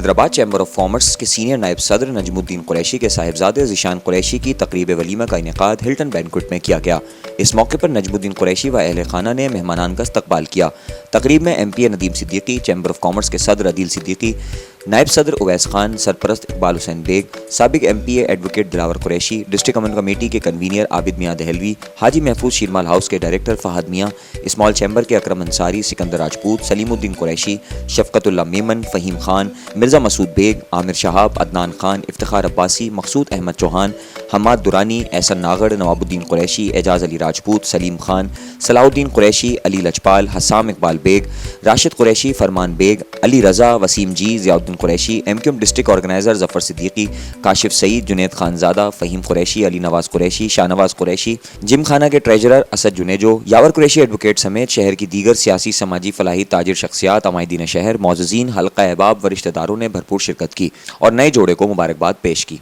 Hyderabad chamber of commerce के senior नायब सदर नजमुद्दीन कुरैशी के साहिबजादे ज़ीशान कुरैशी की तकरीब वलीमा का इनेकाद हिल्टन बैंक्वेट में किया गया। इस मौके पर नजमुद्दीन कुरैशी व अहले खाना ने मेहमानान का इस्तकबाल किया। तकरीब में MP Nadeem Siddiqui, chamber of commerce के सदर अदील सिद्दीकी, नायब सदर उवैस खान, सरपरस्त इकबाल हुसैन बेग, साबिक MPA advocate Dilawar Qureshi, district अमन कमेटी के कन्वीनियर आबिद मियाँ दहलवी, हाजी महफूज शीरमाल हाउस के director Fahad Mian, small chamber के Akram Ansari, Sikandar Rajput, Saleemuddin Qureshi, Shafqatullah Memon, Faheem Khan, Mirza Masood Baig, Aamir Shahab, Adnan Khan, Iftikhar Abbasi, Maqsood Ahmed Chauhan, Hammad Durrani, Ehsan नागड़, Nawabuddin Qureshi, Ejaz Ali Rajput, Saleem Khan, Salahuddin Qureshi, Ali Lajpal, Hasam Iqbal Baig, Rashid Qureshi, Farman Baig, Ali Raza, Waseem ji, Ziauddin Qureshi, MQM district organizer Zafar Siddiqui, Kashif Saeed, Junaid Khanzada, Faheem Qureshi, Ali Nawaz Qureshi, Shahnawaz Qureshi, gymkhana के ट्रेजरर असद जुनेजो, यावर कुरैशी एडवोकेट समेत शहर की दीगर सियासी, समाजी, फलाही, ताजिर शख्सियात, अमायदीन शहर, मौजूजीन, हल्का अहबाब व रिश्तेदारों ने भरपूर शिरकत की और नए जोड़े को मुबारकबाद पेश की।